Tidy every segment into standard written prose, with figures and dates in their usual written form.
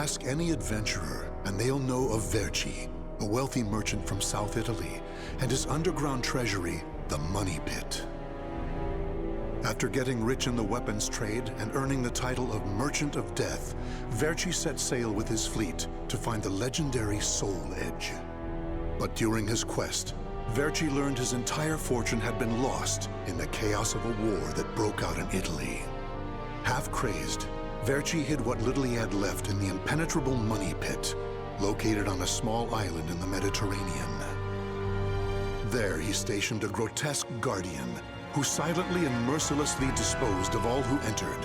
Ask any adventurer, and they'll know of Verci, a wealthy merchant from South Italy, and his underground treasury, the Money Pit. After getting rich in the weapons trade and earning the title of Merchant of Death, Verci set sail with his fleet to find the legendary Soul Edge. But during his quest, Verci learned his entire fortune had been lost in the chaos of a war that broke out in Italy. Half crazed, Verci hid what little he had left in the impenetrable Money Pit, located on a small island in the Mediterranean. There he stationed a grotesque guardian who silently and mercilessly disposed of all who entered,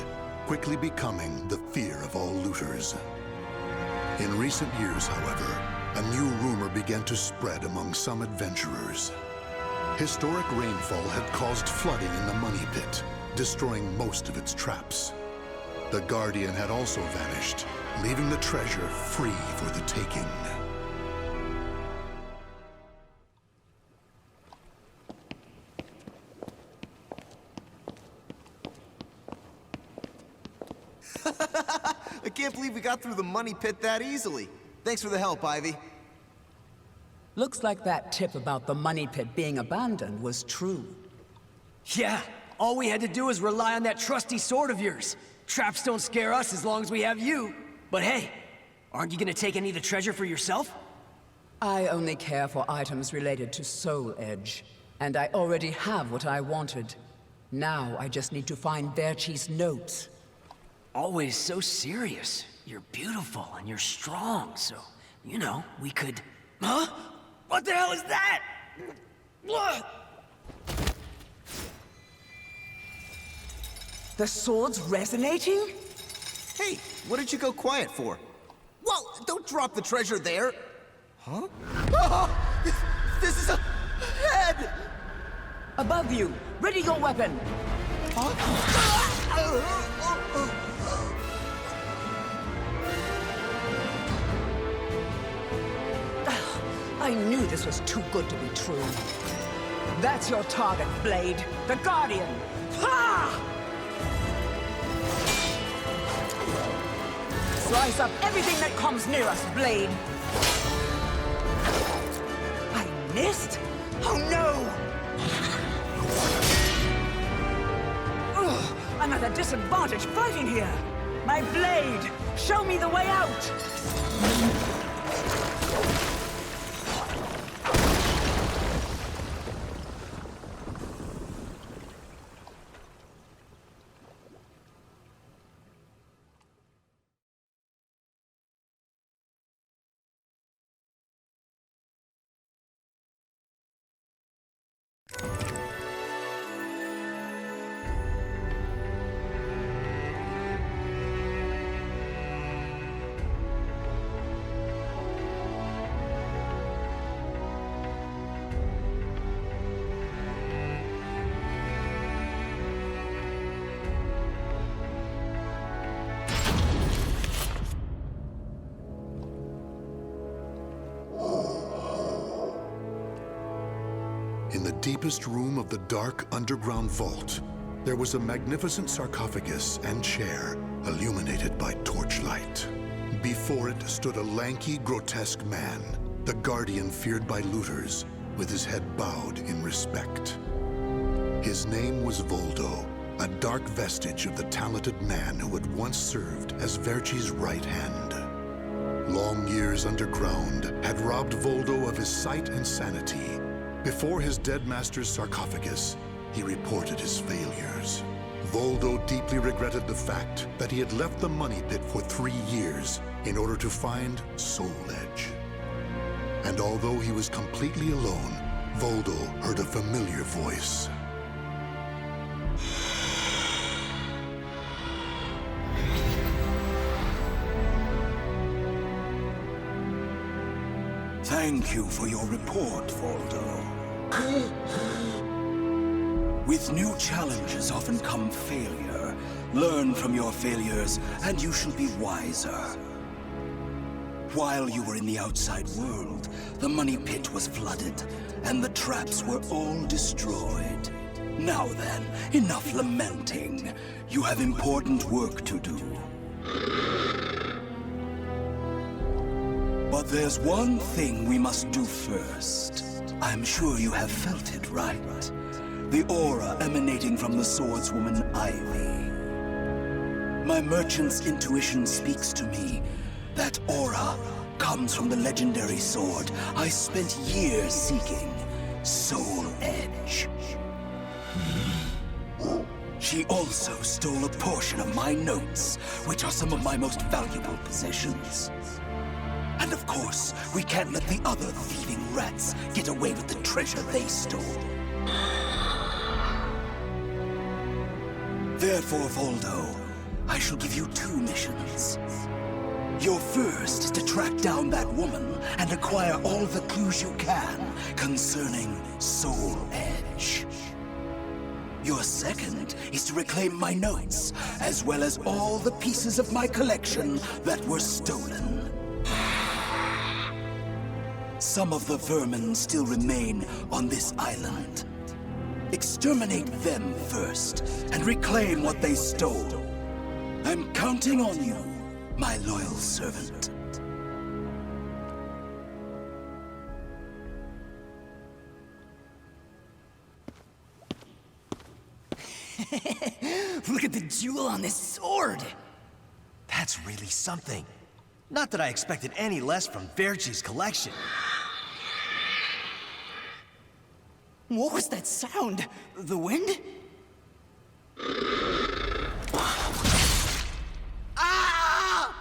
quickly becoming the fear of all looters. In recent years, however, a new rumor began to spread among some adventurers. Historic rainfall had caused flooding in the Money Pit, destroying most of its traps. The Guardian had also vanished, leaving the treasure free for the taking. I can't believe we got through the Money Pit that easily. Thanks for the help, Ivy. Looks like that tip about the Money Pit being abandoned was true. Yeah, all we had to do was rely on that trusty sword of yours. Traps don't scare us as long as we have you. But hey, aren't you gonna take any of the treasure for yourself? I only care for items related to Soul Edge, and I already have what I wanted. Now I just need to find Verci's notes. Always so serious. You're beautiful and you're strong, so, you know, we could... Huh? What the hell is that? The sword's resonating? Hey, what did you go quiet for? Whoa, don't drop the treasure there! Huh? Oh, this is a head! Above you! Ready your weapon! I knew this was too good to be true. That's your target, Blade. The Guardian! Ha! Slice up everything that comes near us, Blade! I missed? Oh no! Ugh, I'm at a disadvantage fighting here! My blade! Show me the way out! In the deepest room of the dark underground vault, there was a magnificent sarcophagus and chair illuminated by torchlight. Before it stood a lanky, grotesque man, the Guardian feared by looters, with his head bowed in respect. His name was Voldo, a dark vestige of the talented man who had once served as Verci's right hand. Long years underground had robbed Voldo of his sight and sanity. Before his dead master's sarcophagus, he reported his failures. Voldo deeply regretted the fact that he had left the Money Pit for 3 years in order to find Soul Edge. And although he was completely alone, Voldo heard a familiar voice. Thank you for your report, Voldo. With new challenges often come failure. Learn from your failures, and you shall be wiser. While you were in the outside world, the Money Pit was flooded, and the traps were all destroyed. Now then, enough lamenting. You have important work to do. But there's one thing we must do first. I'm sure you have felt it, right? The aura emanating from the swordswoman Ivy. My merchant's intuition speaks to me. That aura comes from the legendary sword I spent years seeking, Soul Edge. She also stole a portion of my notes, which are some of my most valuable possessions. And of course, we can't let the other thieving rats get away with the treasure they stole. Therefore, Voldo, I shall give you 2 missions. Your first is to track down that woman and acquire all the clues you can concerning Soul Edge. Your second is to reclaim my notes, as well as all the pieces of my collection that were stolen. Some of the vermin still remain on this island. Exterminate them first, and reclaim what they stole. I'm counting on you, my loyal servant. Look at the jewel on this sword! That's really something. Not that I expected any less from Verci's collection. What was that sound? The wind? Ah!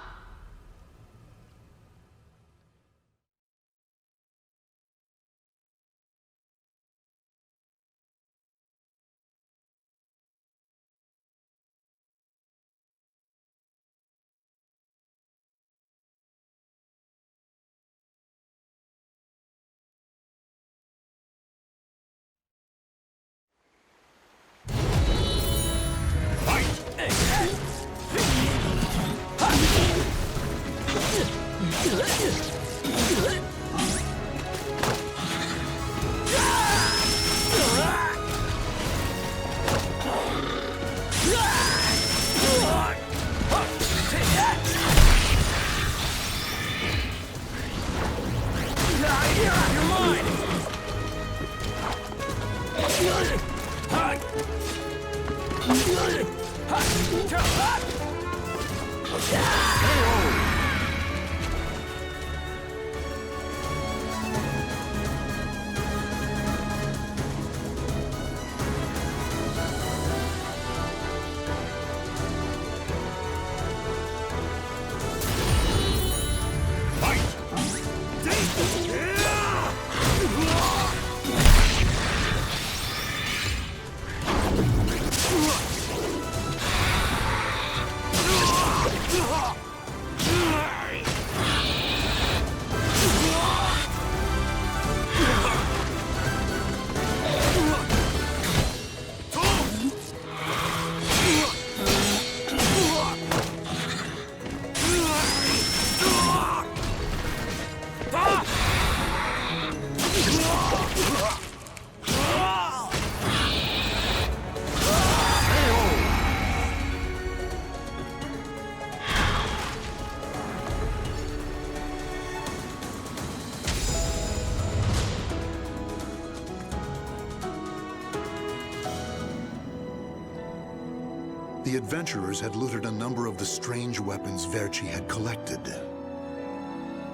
The adventurers had looted a number of the strange weapons Verci had collected.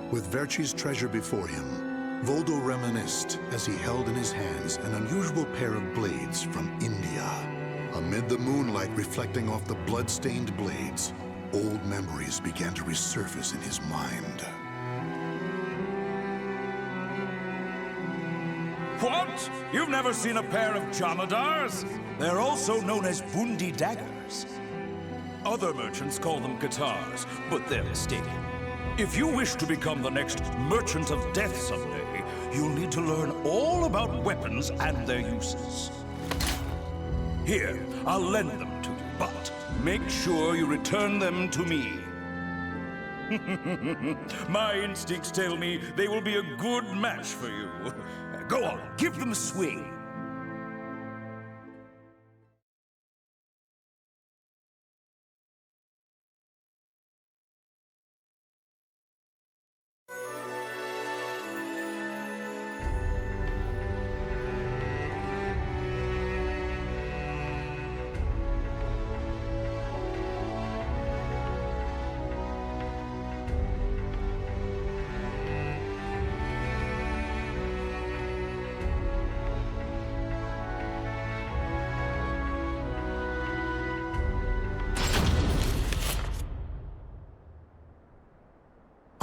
With Verci's treasure before him, Voldo reminisced as he held in his hands an unusual pair of blades from India. Amid the moonlight reflecting off the blood-stained blades, old memories began to resurface in his mind. What? You've never seen a pair of Jamadars? They're also known as Bundi daggers. Other merchants call them guitars, but they're mistaken. If you wish to become the next Merchant of Death someday, you'll need to learn all about weapons and their uses. Here, I'll lend them to you, but make sure you return them to me. My instincts tell me they will be a good match for you. Go on, give them a swing.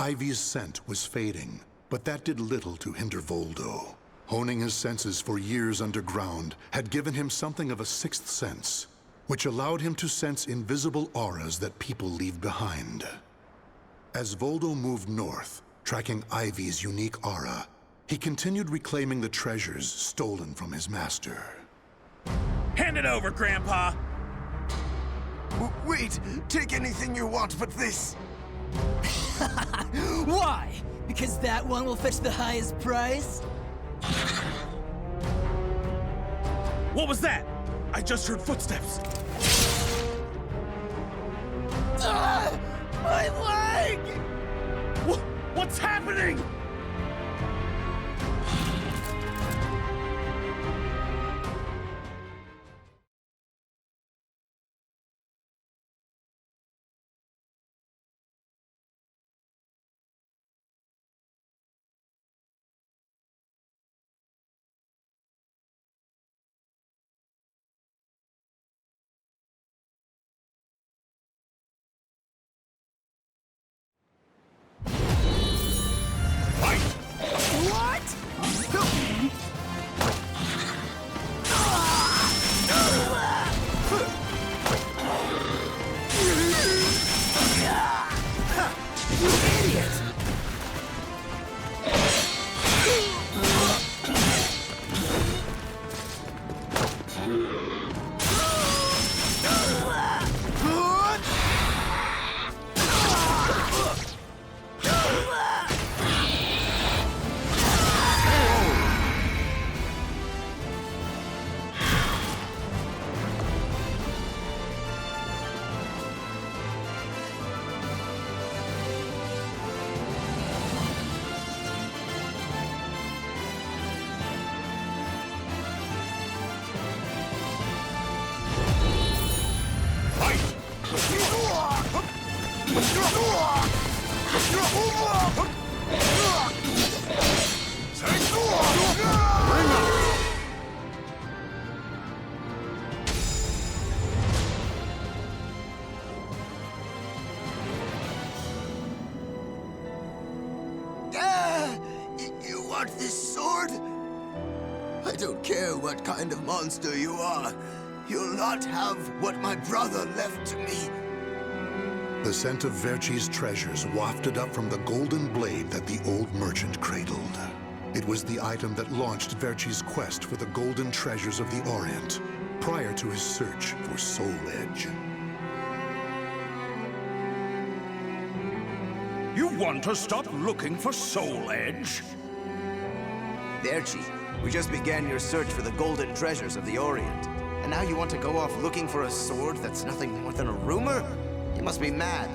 Ivy's scent was fading, but that did little to hinder Voldo. Honing his senses for years underground had given him something of a sixth sense, which allowed him to sense invisible auras that people leave behind. As Voldo moved north, tracking Ivy's unique aura, he continued reclaiming the treasures stolen from his master. Hand it over, Grandpa! Wait! Take anything you want but this! Why? Because that one will fetch the highest price? What was that? I just heard footsteps. My leg! What's happening? You want this sword? I don't care what kind of monster you are. You'll not have what my brother left to me. The scent of Verchi's treasures wafted up from the golden blade that the old merchant cradled. It was the item that launched Verchi's quest for the golden treasures of the Orient, prior to his search for Soul Edge. You want to stop looking for Soul Edge? Verchi, we just began your search for the golden treasures of the Orient. And now you want to go off looking for a sword that's nothing more than a rumor? You must be mad.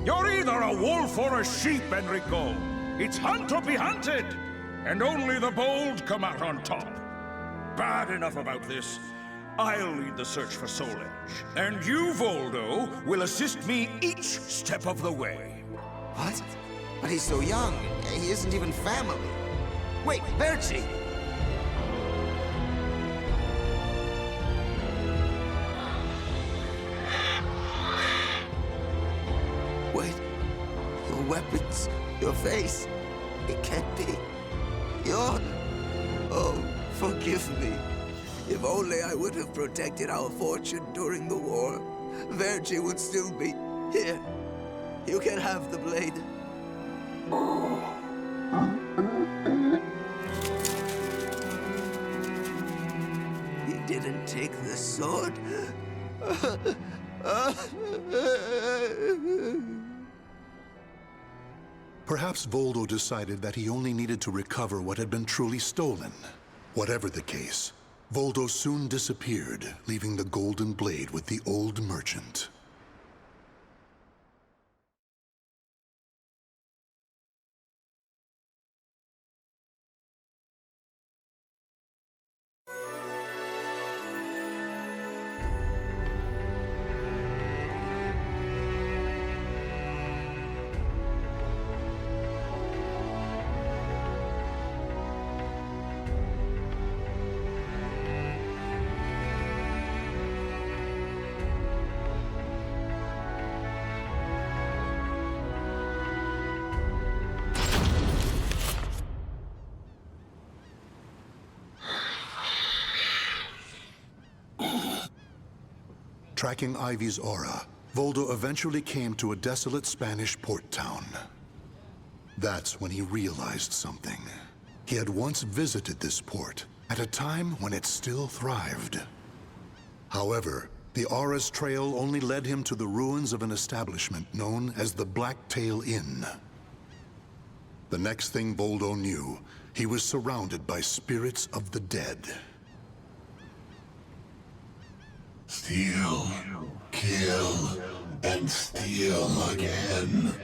You're either a wolf or a sheep, Enrico. It's hunt or be hunted. And only the bold come out on top. Bad enough about this. I'll lead the search for Soul Edge. And you, Voldo, will assist me each step of the way. What? But he's so young. He isn't even family. Wait, Verchi! Wait. Your weapons, your face. It can't be. You're... Oh, forgive me. If only I would have protected our fortune during the war, Verchi would still be here. You can have the blade. He didn't take the sword. Perhaps Voldo decided that he only needed to recover what had been truly stolen. Whatever the case, Voldo soon disappeared, leaving the golden blade with the old merchant. Tracking Ivy's aura, Voldo eventually came to a desolate Spanish port town. That's when he realized something. He had once visited this port, at a time when it still thrived. However, the aura's trail only led him to the ruins of an establishment known as the Blacktail Inn. The next thing Voldo knew, he was surrounded by spirits of the dead. Steal, kill, and steal again.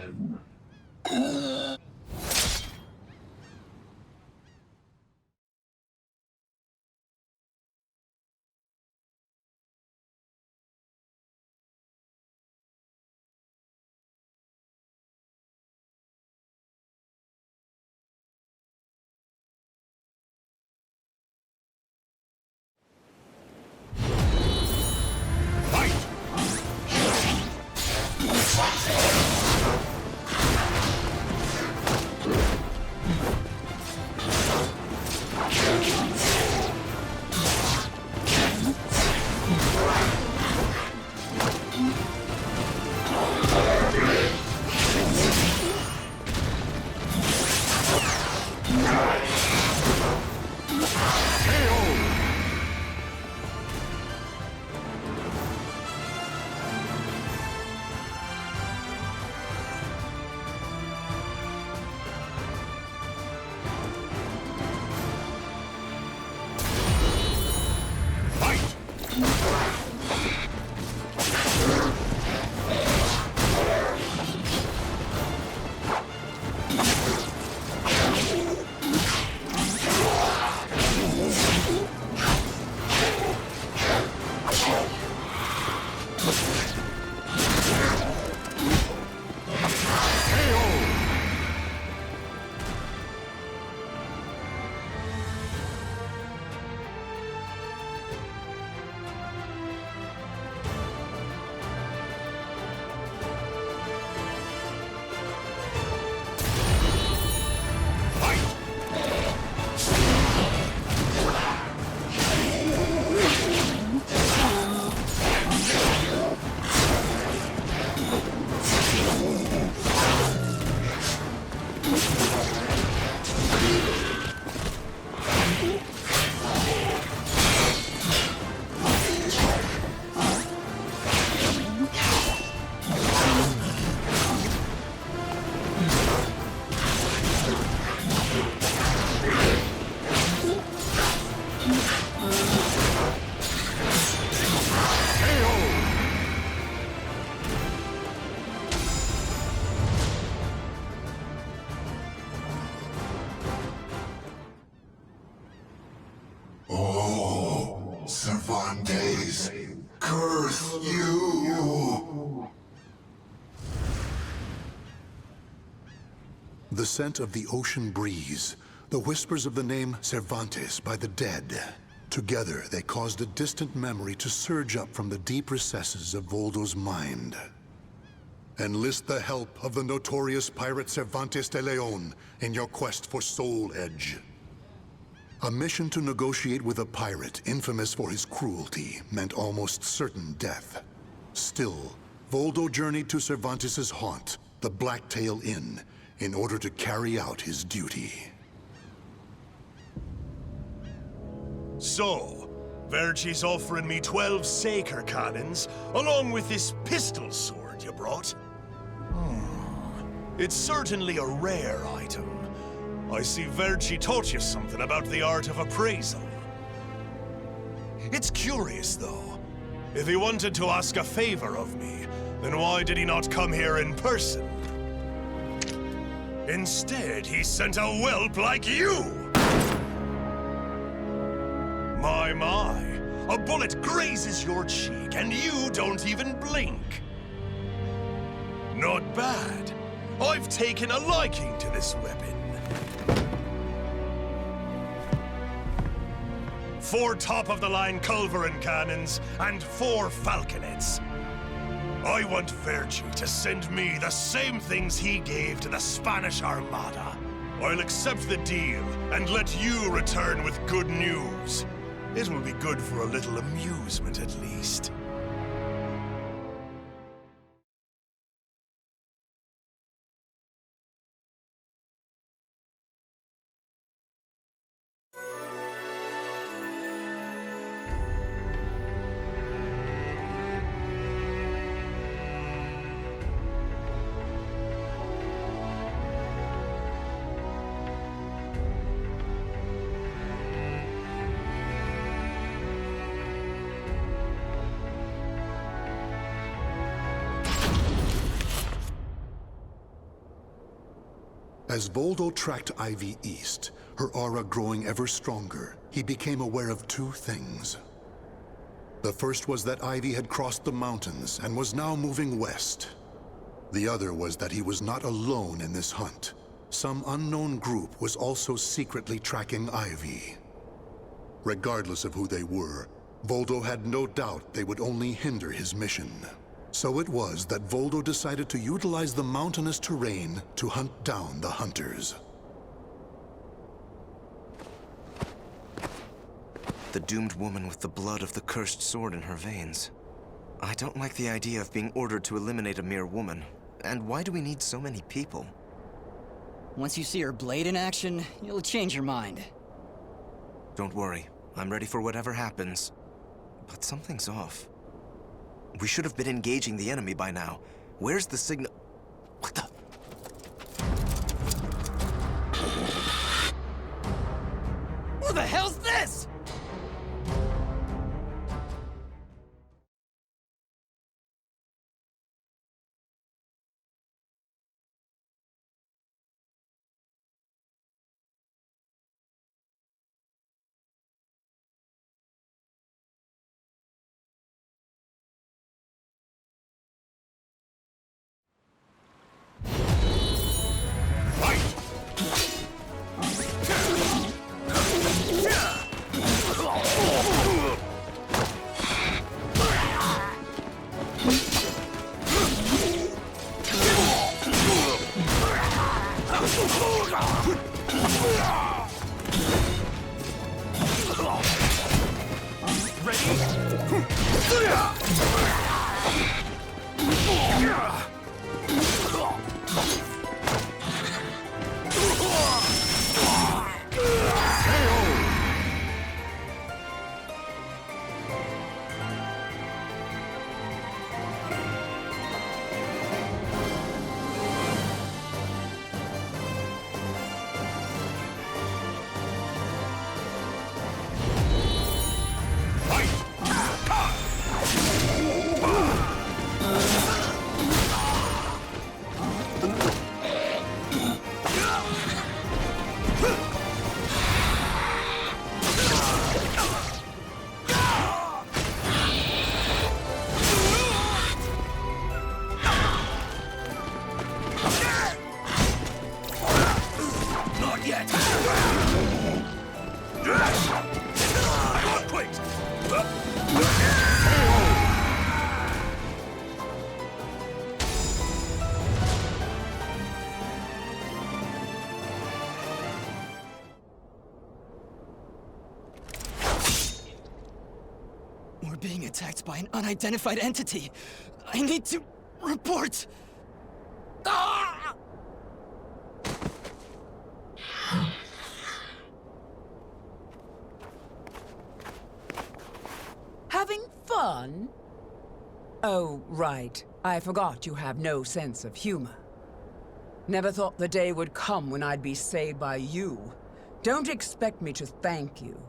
Cervantes, curse you! The scent of the ocean breeze, the whispers of the name Cervantes by the dead. Together, they caused a distant memory to surge up from the deep recesses of Voldo's mind. Enlist the help of the notorious pirate Cervantes de Leon in your quest for Soul Edge. A mission to negotiate with a pirate infamous for his cruelty meant almost certain death. Still, Voldo journeyed to Cervantes' haunt, the Blacktail Inn, in order to carry out his duty. So, Verci's offering me 12 Saker cannons, along with this pistol sword you brought. It's certainly a rare item. I see Verci taught you something about the art of appraisal. It's curious, though. If he wanted to ask a favor of me, then why did he not come here in person? Instead, he sent a whelp like you! My, a bullet grazes your cheek and you don't even blink. Not bad. I've taken a liking to this weapon. 4 top-of-the-line culverin cannons and 4 falconets. I want Verci to send me the same things he gave to the Spanish Armada. I'll accept the deal and let you return with good news. It will be good for a little amusement, at least. As Voldo tracked Ivy east, her aura growing ever stronger, he became aware of two things. The first was that Ivy had crossed the mountains and was now moving west. The other was that he was not alone in this hunt. Some unknown group was also secretly tracking Ivy. Regardless of who they were, Voldo had no doubt they would only hinder his mission. So it was that Voldo decided to utilize the mountainous terrain to hunt down the hunters. The doomed woman with the blood of the cursed sword in her veins. I don't like the idea of being ordered to eliminate a mere woman. And why do we need so many people? Once you see her blade in action, you'll change your mind. Don't worry. I'm ready for whatever happens. But something's off. We should have been engaging the enemy by now. Where's the signal? What the? Who the hell's this? We're being attacked by an unidentified entity. I need to report. Ah! Having fun? Oh, right. I forgot you have no sense of humor. Never thought the day would come when I'd be saved by you. Don't expect me to thank you.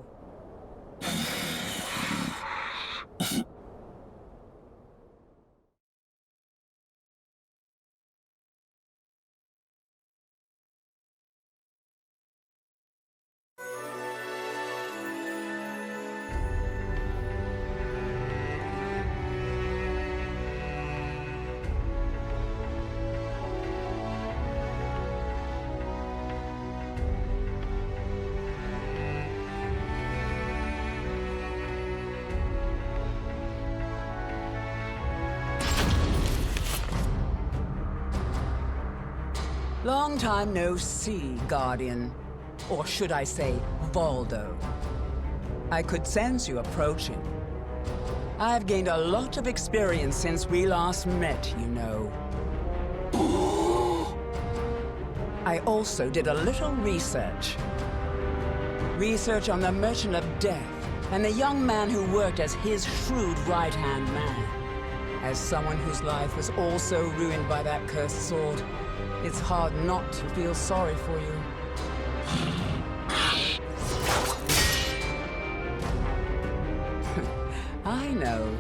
Long time no see, Guardian. Or should I say, Voldo. I could sense you approaching. I've gained a lot of experience since we last met, you know. I also did a little research. Research on the Merchant of Death and the young man who worked as his shrewd right-hand man. As someone whose life was also ruined by that cursed sword, it's hard not to feel sorry for you. I know.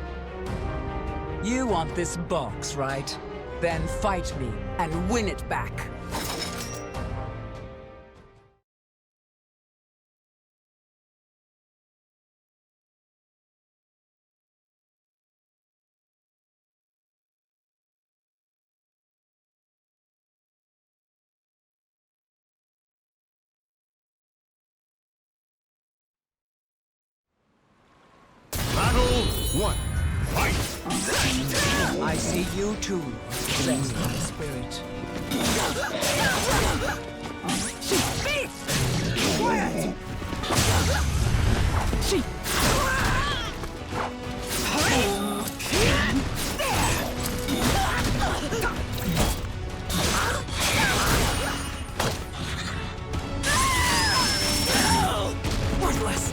You want this box, right? Then fight me and win it back. 1, fight! I see you too, possessed by the spirit. Quiet! Worthless!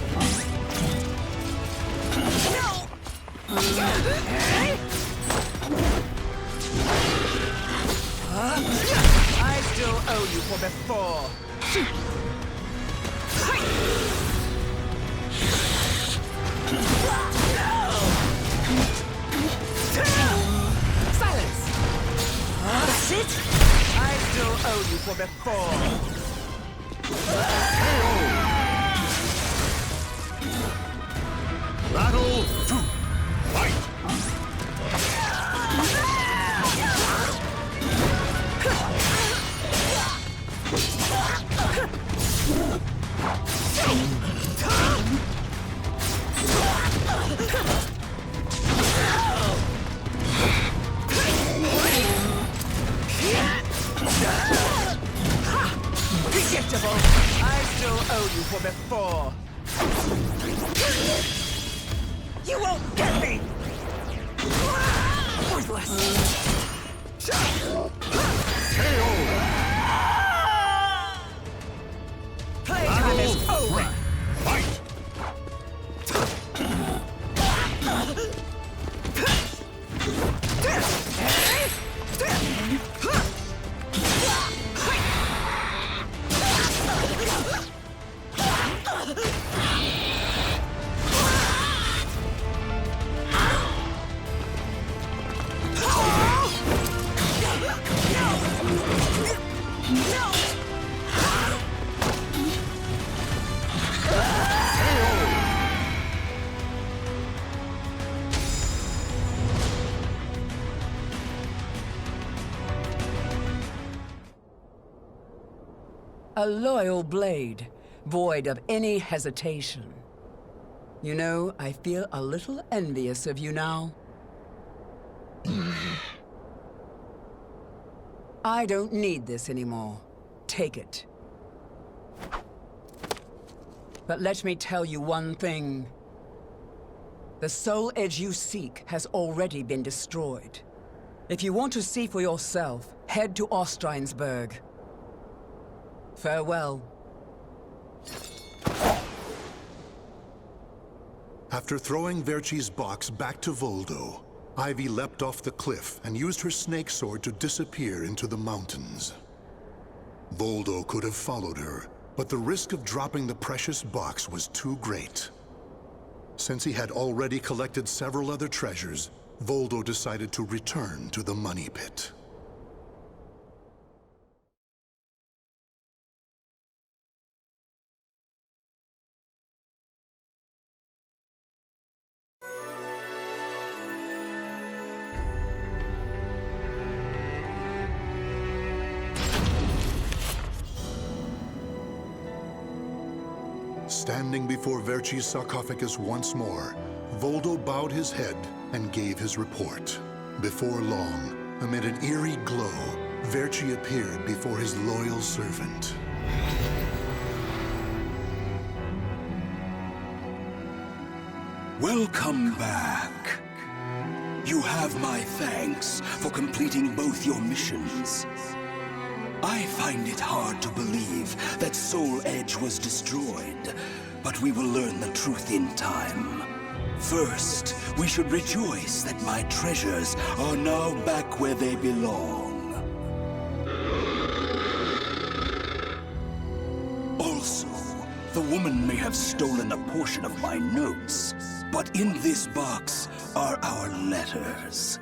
I still owe you for before. Silence! That's it? I still owe you for before. Battle 2, fight! Predictable. I still owe you for before. You won't get me! Worthless! Playtime is over! Fight! A loyal blade, void of any hesitation. You know, I feel a little envious of you now. I don't need this anymore. Take it. But let me tell you one thing. The soul edge you seek has already been destroyed. If you want to see for yourself, head to Ostreinsburg. Farewell. After throwing Verci's box back to Voldo, Ivy leapt off the cliff and used her snake sword to disappear into the mountains. Voldo could have followed her, but the risk of dropping the precious box was too great. Since he had already collected several other treasures, Voldo decided to return to the money pit. Standing before Verci's sarcophagus once more, Voldo bowed his head and gave his report. Before long, amid an eerie glow, Verci appeared before his loyal servant. Welcome back. You have my thanks for completing both your missions. I find it hard to believe that Soul Edge was destroyed, but we will learn the truth in time. First, we should rejoice that my treasures are now back where they belong. Also, the woman may have stolen a portion of my notes, but in this box are our letters.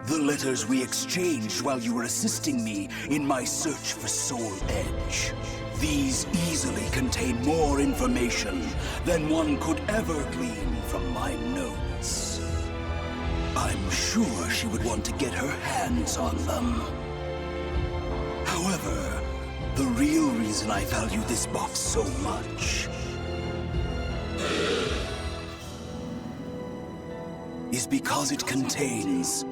The letters we exchanged while you were assisting me in my search for Soul Edge. These easily contain more information than one could ever glean from my notes. I'm sure she would want to get her hands on them. However, the real reason I value this box so much is because it contains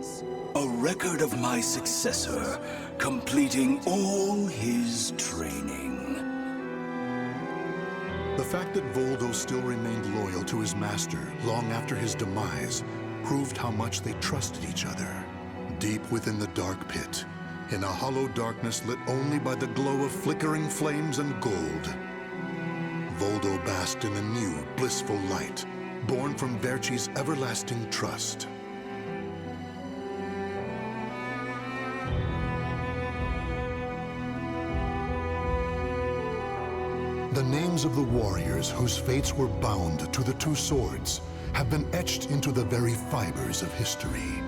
a record of my successor completing all his training. The fact that Voldo still remained loyal to his master long after his demise proved how much they trusted each other. Deep within the dark pit, in a hollow darkness lit only by the glow of flickering flames and gold, Voldo basked in a new, blissful light, born from Verci's everlasting trust. The names of the warriors whose fates were bound to the two swords have been etched into the very fibers of history.